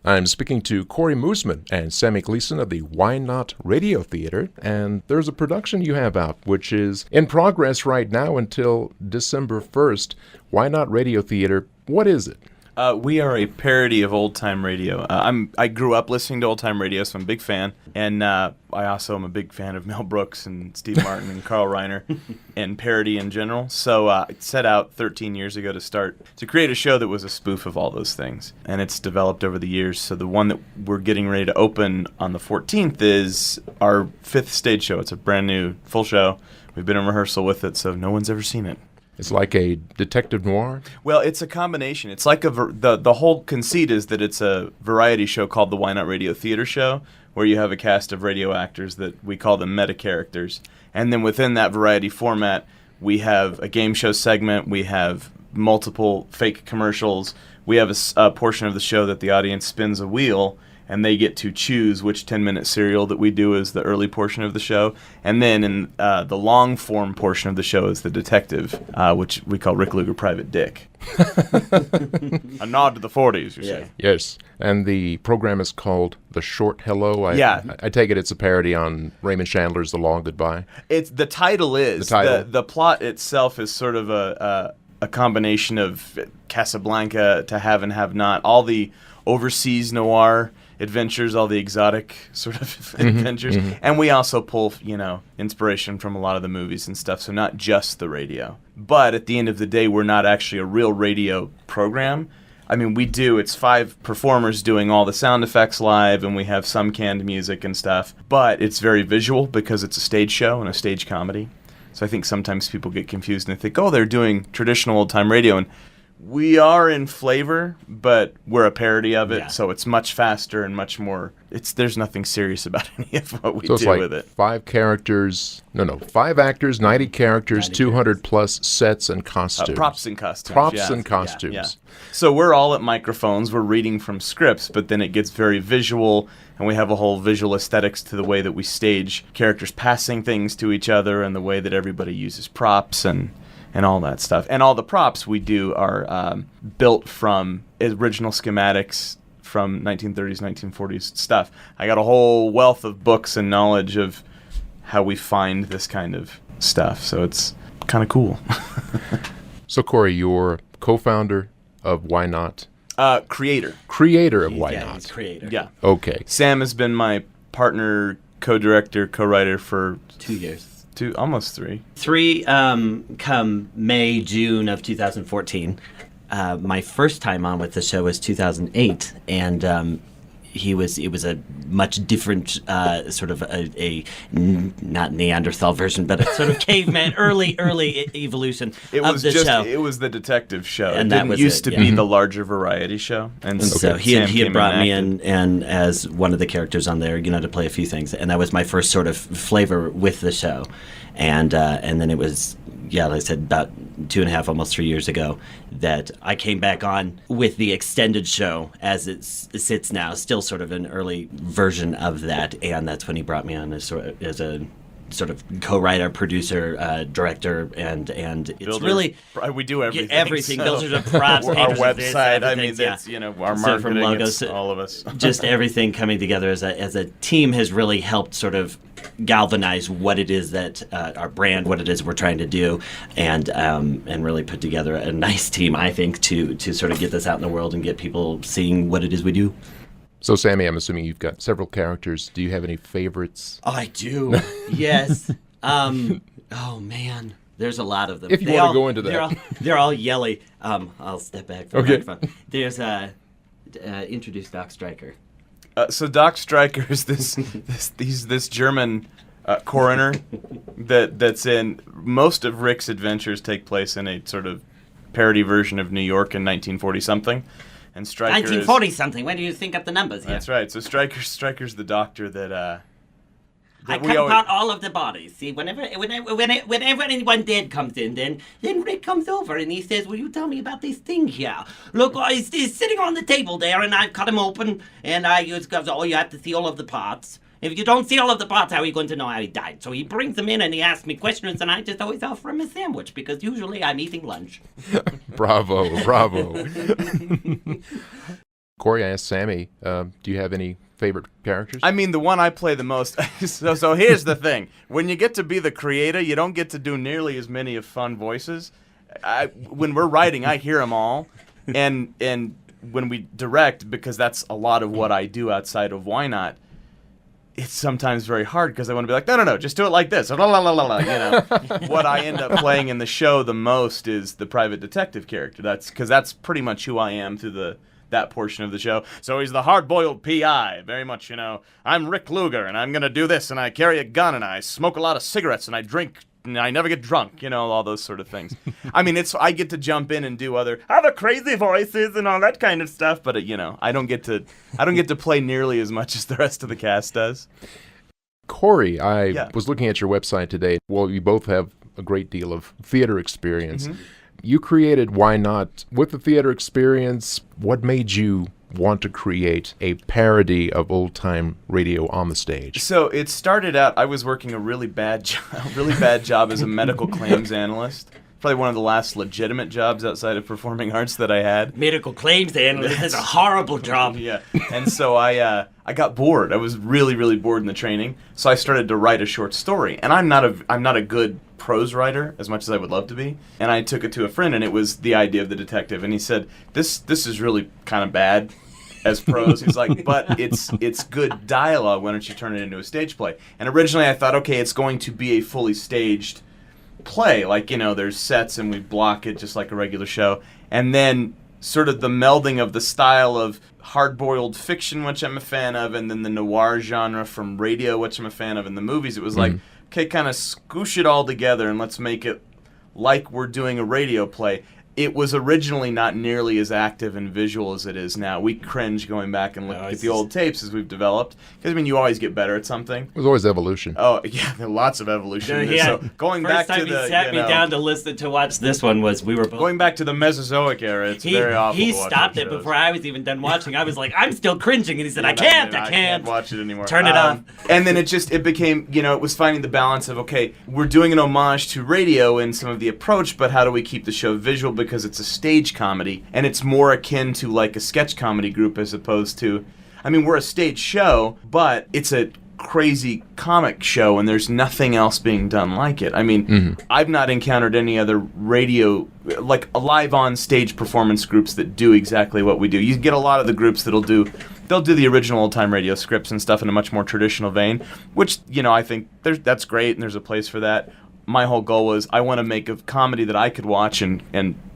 I'm speaking to Corey Moosman and Sammy Gleason of the WYNOT Radio Theatre, and there's a production you have out, which is in progress right now until December 1st. WYNOT Radio Theatre, what is it? We are a parody of old-time radio. I grew up listening to old-time radio, so I'm a big fan. And I also am a big fan of Mel Brooks and Steve Martin and Carl Reiner and parody in general. So I set out 13 years ago to create a show that was a spoof of all those things. And it's developed over the years. So the one that we're getting ready to open on the 14th is our 5th stage show. It's a brand new full show. We've been in rehearsal with it, so no one's ever seen it. It's like a detective noir? Well, it's a combination. It's like the whole conceit is that it's a variety show called the WYNOT Radio Theatre Show, where you have a cast of radio actors that we call them meta characters. And then within that variety format, we have a game show segment, we have multiple fake commercials, we have a portion of the show that the audience spins a wheel, and they get to choose which 10-minute serial that we do as the early portion of the show. And then in the long-form portion of the show is the detective, which we call Rick Luger Private Dick. A nod to the 40s, you say. Yes. And the program is called The Short Hello. I take it it's a parody on Raymond Chandler's The Long Goodbye. The title is. The plot itself is sort of a combination of Casablanca, To Have and Have Not, all the overseas noir adventures, all the exotic sort of adventures. And we also pull, inspiration from a lot of the movies and stuff, so not just the radio. But at the end of the day, we're not actually a real radio program. I mean, it's 5 performers doing all the sound effects live, and we have some canned music and stuff. But it's very visual because it's a stage show and a stage comedy. So I think sometimes people get confused and they think, oh, they're doing traditional old-time radio, and we are in flavor, but we're a parody of it, so it's much faster and much more. There's nothing serious about any of what we do with it. 5 actors, 90 characters, 200 plus sets and costumes. Props and costumes. Yeah. So we're all at microphones, we're reading from scripts, but then it gets very visual, and we have a whole visual aesthetics to the way that we stage characters passing things to each other and the way that everybody uses props and all that stuff. And all the props we do are built from original schematics from 1930s, 1940s stuff. I got a whole wealth of books and knowledge of how we find this kind of stuff, so it's kind of cool. So, Corey, you're co-founder of WYNOT? Creator. Creator of WYNOT. Yeah, he's creator. Yeah. Okay. Sam has been my partner, co-director, co-writer for 2 years. Almost 3. 3 come May, June of 2014. My first time on with the show was 2008, and it was a much different sort of a not Neanderthal version, but a sort of caveman early evolution of the show. It was the detective show. And it that didn't was used to be the larger variety show. And so he had brought me in and as one of the characters on there, to play a few things, and that was my first sort of flavor with the show, and then it was. Yeah, like I said, about 2.5, almost 3 years ago, that I came back on with the extended show as it sits now, still sort of an early version of that, and that's when he brought me on as a sort of co-writer, producer, director, and it's Builders, really we do everything. Everything. So Builders of props, our website. I mean, that's our marketing. From logos, all of us. Just everything coming together as a team has really helped sort of galvanize what it is that our brand, what it is we're trying to do, and really put together a nice team, I think, to sort of get this out in the world and get people seeing what it is we do. So, Sammy, I'm assuming you've got several characters. Do you have any favorites? I do. Yes. Oh man, there's a lot of them. If you want to go into that, they're all yelly. I'll step back from the microphone. There's introduce Doc Stryker. So Doc Stryker is this German coroner that's in most of Rick's adventures take place in a sort of parody version of New York in 1940 something. And Stryker 1940 something. When do you think up the numbers here? That's right. So Stryker's the doctor that I count all of the bodies. See, whenever anyone dead comes in, then Rick comes over and he says, "Will you tell me about this thing here? Look, he's sitting on the table there, and I've cut him open, and you have to see all of the parts. If you don't see all of the parts, how are you going to know how he died?" So he brings them in and he asks me questions, and I just always offer him a sandwich because usually I'm eating lunch. Bravo. Corey, I asked Sammy, do you have any favorite characters? I mean, the one I play the most. So here's the thing: when you get to be the creator, you don't get to do nearly as many of fun voices. When we're writing, I hear them all, and when we direct, because that's a lot of what I do outside of Why Not. It's sometimes very hard because I want to be like, no, just do it like this. La, la, la, la, la, you know, what I end up playing in the show the most is the private detective character. That's because that's pretty much who I am through that portion of the show. So he's the hard-boiled PI, very much, you know, I'm Rick Luger, and I'm going to do this, and I carry a gun, and I smoke a lot of cigarettes, and I drink, and I never get drunk, you know, all those sort of things. I mean, I get to jump in and do other crazy voices and all that kind of stuff, but, you know, I don't get to play nearly as much as the rest of the cast does. Corey, I was looking at your website today. Well, you both have a great deal of theater experience. Mm-hmm. You created Why Not with the theater experience. What made you want to create a parody of old-time radio on the stage? So it started out, I was working a really bad job as a medical claims analyst. Probably one of the last legitimate jobs outside of performing arts that I had. Medical claims analyst is a horrible job. Yeah, and so I got bored. I was really, really bored in the training, so I started to write a short story. And I'm not a good prose writer as much as I would love to be. And I took it to a friend, and it was the idea of the detective. And he said, "This is really kind of bad as prose." He's like, "But it's good dialogue. Why don't you turn it into a stage play?" And originally I thought, okay, it's going to be a fully staged play, like, you know, there's sets and we block it just like a regular show. And then sort of the melding of the style of hard-boiled fiction, which I'm a fan of, and then the noir genre from radio, which I'm a fan of, in the movies. It was like, okay, kind of scoosh it all together and let's make it like we're doing a radio play. It was originally not nearly as active and visual as it is now. We cringe going back and look at the old tapes as we've developed. Because, I mean, you always get better at something. There's always evolution. Oh, yeah, there's lots of evolution. Yeah. So going back to the... First time he sat me down to listen to watch this one was we were both... Going back to the Mesozoic era, it's very awful He to watch stopped it shows. before I was even done watching. I was like, I'm still cringing. And he said, I can't watch it anymore. Turn it off. And then it became, you know, it was finding the balance of, okay, we're doing an homage to radio in some of the approach, but how do we keep the show visual because it's a stage comedy, and it's more akin to like a sketch comedy group as opposed to, I mean, we're a stage show, but it's a crazy comic show, and there's nothing else being done like it. I mean, I've not encountered any other radio, like a live on stage performance groups that do exactly what we do. You get a lot of the groups they'll do the original old-time radio scripts and stuff in a much more traditional vein, which, you know, I think that's great, and there's a place for that. My whole goal was I want to make a comedy that I could watch and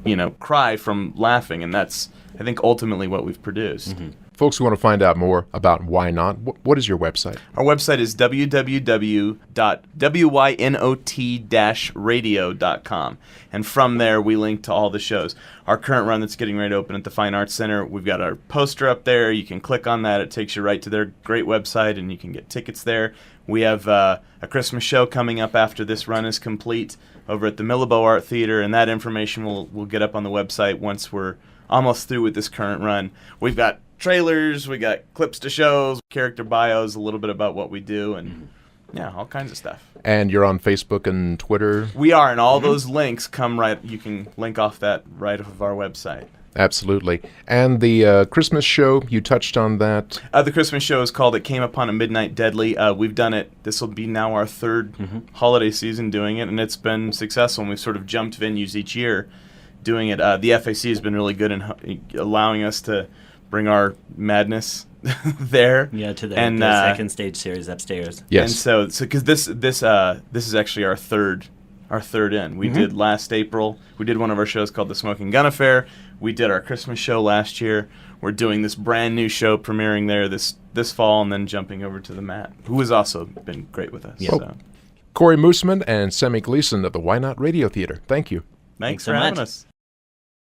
you know, cry from laughing, and that's, I think, ultimately what we've produced. Folks who want to find out more about Why Not, what is your website? Our website is www.wynot-radio.com, and from there we link to all the shows. Our current run that's getting ready to open at the Fine Arts Center, we've got our poster up there. You can click on that. It takes you right to their great website, and you can get tickets there. We have a Christmas show coming up after this run is complete over at the Millabo Art Theater, and that information will get up on the website once we're almost through with this current run. We've got trailers, we got clips to shows, character bios, a little bit about what we do, and yeah, all kinds of stuff. And you're on Facebook and Twitter? We are, and all those links come right, you can link off that right off of our website. Absolutely. And the Christmas show, you touched on that. The Christmas show is called It Came Upon a Midnight Deadly. We've done it, this will be now our third holiday season doing it, and it's been successful, and we've sort of jumped venues each year doing it. The FAC has been really good in allowing us to bring our madness there. Yeah, to the second stage series upstairs. Yes. And so because this is actually our third in. We did last April. We did one of our shows called The Smoking Gun Affair. We did our Christmas show last year. We're doing this brand new show premiering there this fall, and then jumping over to the Matt, who has also been great with us. Yeah. So. Corey Mooseman and Sammy Gleason of the Why Not Radio Theater. Thank you. Thanks so for much. having us.